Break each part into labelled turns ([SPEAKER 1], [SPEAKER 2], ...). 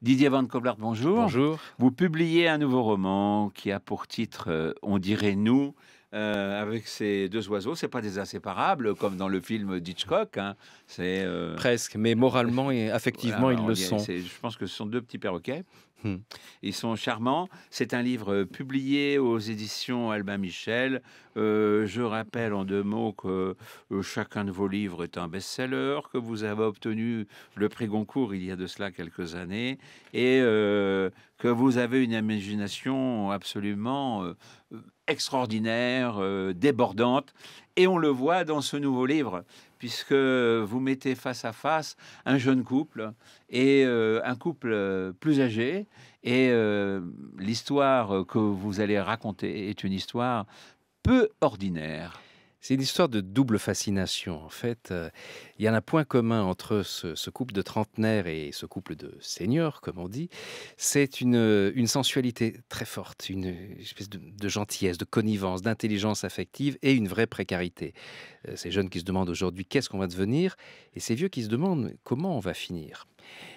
[SPEAKER 1] Didier Van Coblert, bonjour.
[SPEAKER 2] Bonjour.
[SPEAKER 1] Vous publiez un nouveau roman qui a pour titre On dirait nous, avec ces deux oiseaux. C'est pas des inséparables comme dans le film d'Hitchcock, hein. C'est
[SPEAKER 2] Presque, mais moralement et affectivement,
[SPEAKER 1] voilà,
[SPEAKER 2] ils le sont.
[SPEAKER 1] je pense que ce sont deux petits perroquets.
[SPEAKER 2] Mmh.
[SPEAKER 1] Ils sont charmants. C'est un livre publié aux éditions Albin Michel. Je rappelle en deux mots que chacun de vos livres est un best-seller, que vous avez obtenu le prix Goncourt il y a de cela quelques années, et que vous avez une imagination absolument extraordinaire, débordante. Et on le voit dans ce nouveau livre, puisque vous mettez face à face un jeune couple et un couple plus âgé. Et l'histoire que vous allez raconter est une histoire peu ordinaire.
[SPEAKER 2] C'est une histoire de double fascination. En fait, il y a un point commun entre ce couple de trentenaires et ce couple de seniors, comme on dit. C'est une sensualité très forte, une espèce de gentillesse, de connivence, d'intelligence affective et une vraie précarité. Ces jeunes qui se demandent aujourd'hui qu'est-ce qu'on va devenir et ces vieux qui se demandent comment on va finir.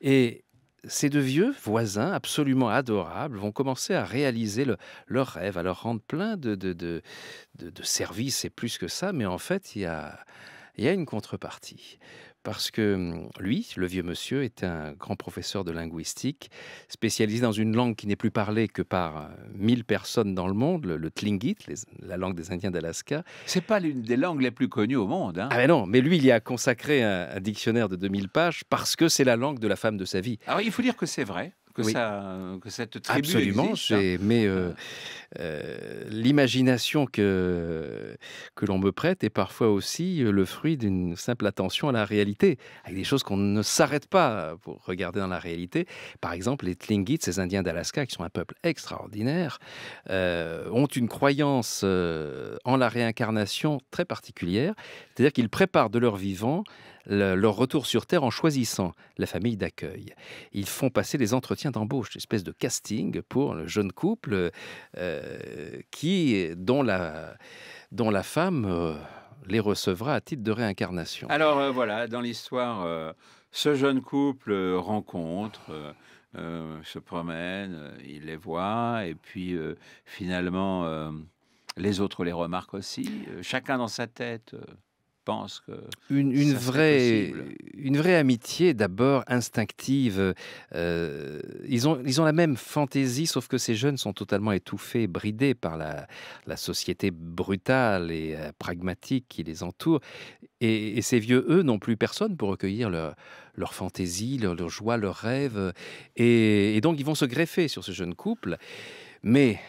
[SPEAKER 2] Et ces 2 vieux voisins absolument adorables vont commencer à réaliser leurs rêves, à leur rendre plein de services et plus que ça, mais en fait, il y a une contrepartie. Parce que, lui, le vieux monsieur, est un grand professeur de linguistique, spécialisé dans une langue qui n'est plus parlée que par, 1000 personnes dans le monde, le Tlingit, la langue des Indiens d'Alaska.
[SPEAKER 1] C'est pas l'une des langues les plus connues au monde, hein.
[SPEAKER 2] Ah ben non, mais lui, il y a consacré un dictionnaire de 2000 pages parce que c'est la langue de la femme de sa vie.
[SPEAKER 1] Alors il faut dire que c'est vrai,
[SPEAKER 2] Oui.
[SPEAKER 1] que cette tribu
[SPEAKER 2] Absolument,
[SPEAKER 1] existe, hein.
[SPEAKER 2] mais
[SPEAKER 1] Euh,
[SPEAKER 2] l'imagination que l'on me prête est parfois aussi, le fruit d'une simple attention à la réalité, avec des choses qu'on ne s'arrête pas pour regarder dans la réalité. Par exemple, les Tlingits, ces Indiens d'Alaska, qui sont un peuple extraordinaire, ont une croyance, en la réincarnation très particulière. C'est-à-dire qu'ils préparent de leur vivant leur retour sur terre en choisissant la famille d'accueil. Ils font passer des entretiens d'embauche, une espèce de casting pour le jeune couple dont la femme les recevra à titre de réincarnation.
[SPEAKER 1] Alors voilà, dans l'histoire, ce jeune couple rencontre, se promène, il les voit, et puis finalement, les autres les remarquent aussi. Chacun dans sa tête pense que
[SPEAKER 2] Une, une
[SPEAKER 1] ça serait
[SPEAKER 2] vraie,
[SPEAKER 1] possible.
[SPEAKER 2] une vraie amitié d'abord instinctive. Ils ont la même fantaisie, sauf que ces jeunes sont totalement étouffés, bridés par la société brutale et pragmatique qui les entoure. Et ces vieux, eux, n'ont plus personne pour recueillir leur fantaisie, leur joie, leurs rêves. Et donc, ils vont se greffer sur ce jeune couple. Mais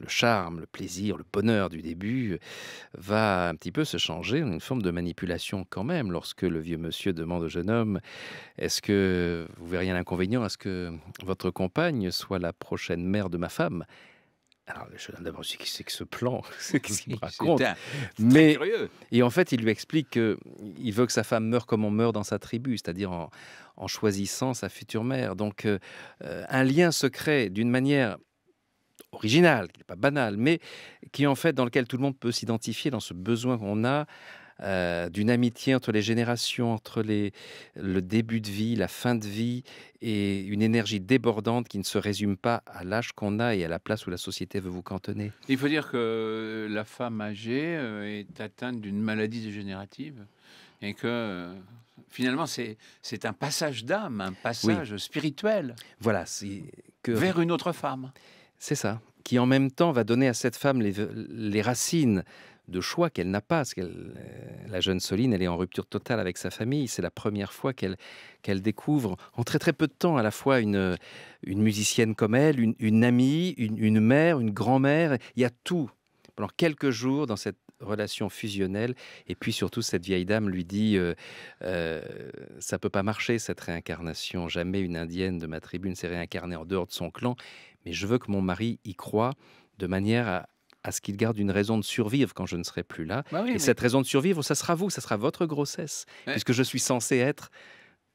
[SPEAKER 2] le charme, le plaisir, le bonheur du début va un petit peu se changer en une forme de manipulation quand même. Lorsque le vieux monsieur demande au jeune homme: «Est-ce que vous verriez un inconvénient à ce que votre compagne soit la prochaine mère de ma femme?» Alors le jeune homme d'abord se dit: «Qu'est-ce que c'est que ce plan? Qu'est-ce qu'il me
[SPEAKER 1] Oui,
[SPEAKER 2] raconte?»
[SPEAKER 1] c'est très
[SPEAKER 2] Mais
[SPEAKER 1] curieux.
[SPEAKER 2] et en fait, il lui explique qu'il veut que sa femme meure comme on meurt dans sa tribu, c'est-à-dire en choisissant sa future mère. Donc un lien se crée d'une manière original, qui n'est pas banal, mais qui en fait dans lequel tout le monde peut s'identifier dans ce besoin qu'on a d'une amitié entre les générations, entre le début de vie, la fin de vie, et une énergie débordante qui ne se résume pas à l'âge qu'on a et à la place où la société veut vous cantonner.
[SPEAKER 1] Il faut dire que la femme âgée est atteinte d'une maladie dégénérative, et que finalement c'est un passage d'âme, un
[SPEAKER 2] Oui,
[SPEAKER 1] passage spirituel
[SPEAKER 2] voilà, c'est que
[SPEAKER 1] vers une autre femme.
[SPEAKER 2] c'est ça, qui en même temps va donner à cette femme les racines de choix qu'elle n'a pas. Parce la jeune Soline, elle est en rupture totale avec sa famille. C'est la première fois qu'elle découvre, en très très peu de temps, à la fois une musicienne comme elle, une amie, une mère, une grand-mère. Il y a tout pendant quelques jours dans cette relation fusionnelle. Et puis surtout, cette vieille dame lui dit ça peut pas marcher, cette réincarnation. Jamais une indienne de ma tribu ne s'est réincarnée en dehors de son clan. Mais je veux que mon mari y croie de manière à ce qu'il garde une raison de survivre quand je ne serai plus là.
[SPEAKER 1] Bah oui,
[SPEAKER 2] Et cette raison de survivre, ça sera vous, ça sera votre grossesse,
[SPEAKER 1] ouais,
[SPEAKER 2] puisque je suis censé être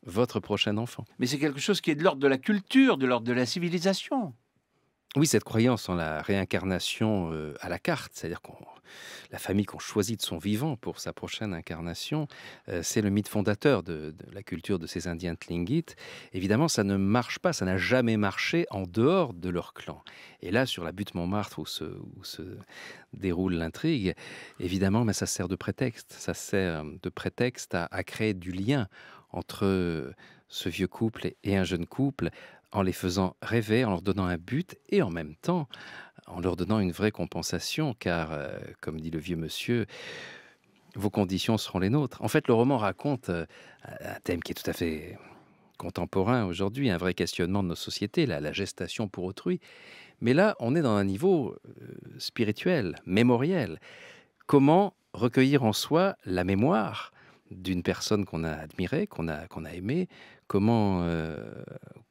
[SPEAKER 2] votre prochain enfant.
[SPEAKER 1] mais c'est quelque chose qui est de l'ordre de la culture, de l'ordre de la civilisation.
[SPEAKER 2] Oui, cette croyance en la réincarnation, à la carte, c'est-à-dire qu'on la famille qu'on choisit de son vivant pour sa prochaine incarnation, c'est le mythe fondateur de la culture de ces Indiens Tlingit. Évidemment, ça ne marche pas, ça n'a jamais marché en dehors de leur clan. Et là, sur la butte Montmartre où se déroule l'intrigue, évidemment, mais ça sert de prétexte. Ça sert de prétexte à créer du lien entre, ce vieux couple et un jeune couple, en les faisant rêver, en leur donnant un but et en même temps, en leur donnant une vraie compensation car, comme dit le vieux monsieur: «Vos conditions seront les nôtres». En fait, le roman raconte, un thème qui est tout à fait contemporain aujourd'hui, un vrai questionnement de nos sociétés, la gestation pour autrui. Mais là, on est dans un niveau, spirituel, mémoriel. Comment recueillir en soi la mémoire d'une personne qu'on a admirée, qu'on a aimée? Comment,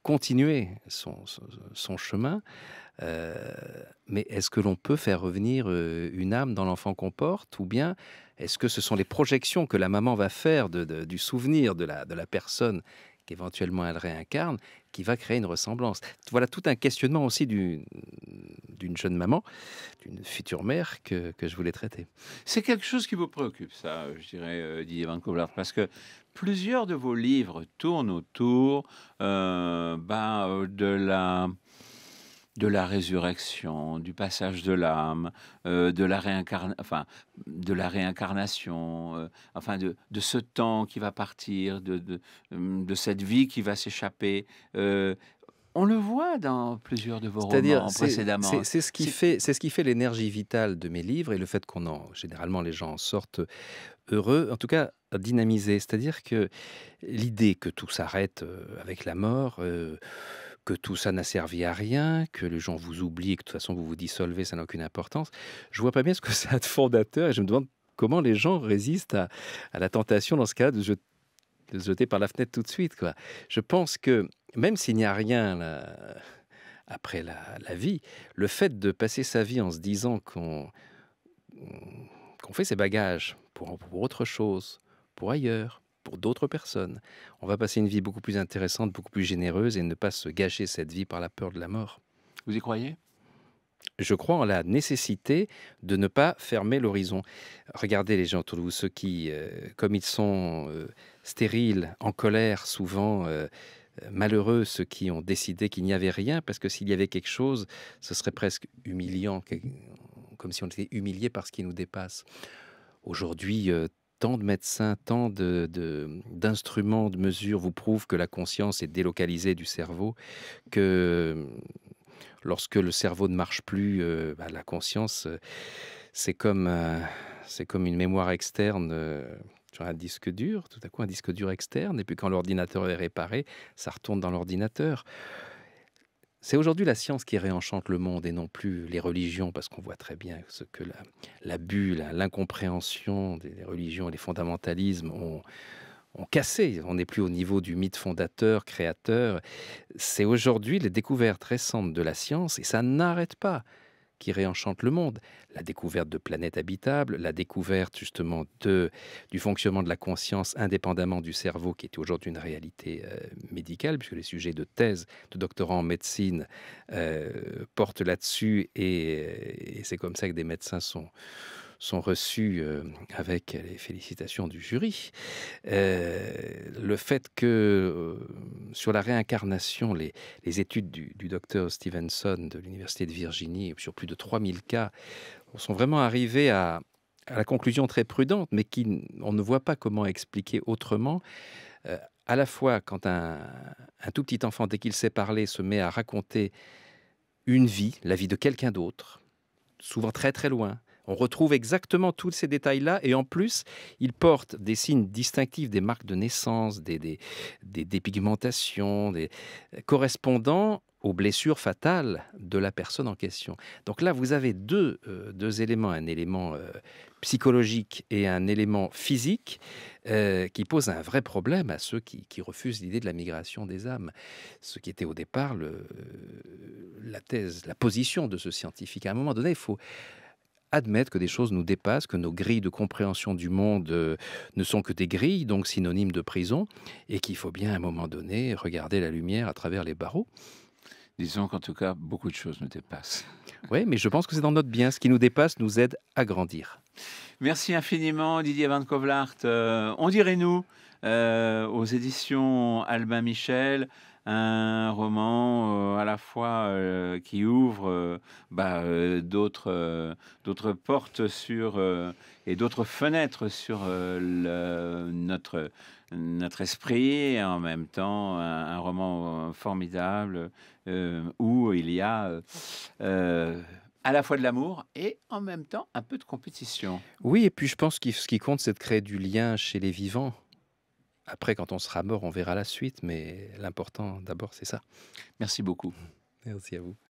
[SPEAKER 2] continuer son chemin? Heu, mais est-ce que l'on peut faire revenir, une âme dans l'enfant qu'on porte? Ou bien est-ce que ce sont les projections que la maman va faire du souvenir de la personne qu'éventuellement elle réincarne, qui va créer une ressemblance? Voilà tout un questionnement aussi d'une jeune maman, d'une future mère que je voulais traiter.
[SPEAKER 1] C'est quelque chose qui vous préoccupe, ça, je dirais, Didier Van Coblard, parce que plusieurs de vos livres tournent autour, de la résurrection, du passage de l'âme, de la réincarnation, enfin de ce temps qui va partir, de cette vie qui va s'échapper. On le voit dans plusieurs de vos
[SPEAKER 2] C'est-à-dire,
[SPEAKER 1] romans
[SPEAKER 2] c'est
[SPEAKER 1] précédemment.
[SPEAKER 2] c'est c'est ce qui
[SPEAKER 1] C'est
[SPEAKER 2] fait c'est ce qui fait l'énergie vitale de mes livres et le fait qu'on en généralement les gens en sortent heureux, en tout cas dynamisés. C'est-à-dire que l'idée que tout s'arrête, avec la mort, que tout ça n'a servi à rien, que les gens vous oublient et que de toute façon vous vous dissolvez, ça n'a aucune importance. Je vois pas bien ce que ça a de fondateur et je me demande comment les gens résistent à la tentation dans ce cas-là de se jeter par la fenêtre tout de suite, quoi. Je pense que même s'il n'y a rien là après la vie, le fait de passer sa vie en se disant qu'on fait ses bagages pour autre chose, pour ailleurs, pour d'autres personnes, on va passer une vie beaucoup plus intéressante, beaucoup plus généreuse et ne pas se gâcher cette vie par la peur de la mort.
[SPEAKER 1] Vous y croyez?
[SPEAKER 2] Je crois en la nécessité de ne pas fermer l'horizon. Regardez les gens autour de vous, ceux qui, comme ils sont, stériles, en colère, souvent, malheureux, ceux qui ont décidé qu'il n'y avait rien, parce que s'il y avait quelque chose, ce serait presque humiliant, comme si on était humilié par ce qui nous dépasse. Aujourd'hui, tant de médecins, tant d'instruments, de mesures vous prouvent que la conscience est délocalisée du cerveau, que lorsque le cerveau ne marche plus, la conscience, c'est comme une mémoire externe, sur un disque dur, tout à coup un disque dur externe et puis quand l'ordinateur est réparé, ça retourne dans l'ordinateur. C'est aujourd'hui la science qui réenchante le monde et non plus les religions, parce qu'on voit très bien ce que la bulle, l'incompréhension des religions et les fondamentalismes ont cassé. On n'est plus au niveau du mythe fondateur, créateur. C'est aujourd'hui les découvertes récentes de la science, et ça n'arrête pas, qui réenchantent le monde. La découverte de planètes habitables, la découverte justement du fonctionnement de la conscience indépendamment du cerveau, qui est aujourd'hui une réalité médicale, puisque les sujets de thèse de doctorat en médecine portent là-dessus, et c'est comme ça que des médecins sont reçus avec les félicitations du jury. Le fait que sur la réincarnation, les études du docteur Stevenson de l'Université de Virginie, sur plus de 3000 cas, sont vraiment arrivés à la conclusion très prudente, mais on ne voit pas comment expliquer autrement. À la fois, quand un tout petit enfant, dès qu'il sait parler, se met à raconter une vie, la vie de quelqu'un d'autre, souvent très très loin. On retrouve exactement tous ces détails-là et en plus, il porte des signes distinctifs, des marques de naissance, des dépigmentations, correspondant aux blessures fatales de la personne en question. Donc là, vous avez deux éléments, un élément psychologique et un élément physique qui posent un vrai problème à ceux qui refusent l'idée de la migration des âmes. Ce qui était au départ la thèse, la position de ce scientifique. À un moment donné, il faut admettre que des choses nous dépassent, que nos grilles de compréhension du monde ne sont que des grilles, donc synonymes de prison, et qu'il faut bien à un moment donné regarder la lumière à travers les barreaux.
[SPEAKER 1] Disons qu'en tout cas, beaucoup de choses nous dépassent.
[SPEAKER 2] Oui, mais je pense que c'est dans notre bien. Ce qui nous dépasse nous aide à grandir.
[SPEAKER 1] Merci infiniment Didier Van Kovlart. On dirait nous, aux éditions Albin Michel, un roman à la fois qui ouvre d'autres portes sur, et d'autres fenêtres sur notre esprit, et en même temps un roman formidable où il y a à la fois de l'amour et en même temps un peu de compétition.
[SPEAKER 2] Oui, et puis je pense que ce qui compte, c'est de créer du lien chez les vivants. Après, quand on sera mort, on verra la suite, mais l'important d'abord, c'est ça.
[SPEAKER 1] Merci beaucoup.
[SPEAKER 2] Merci à vous.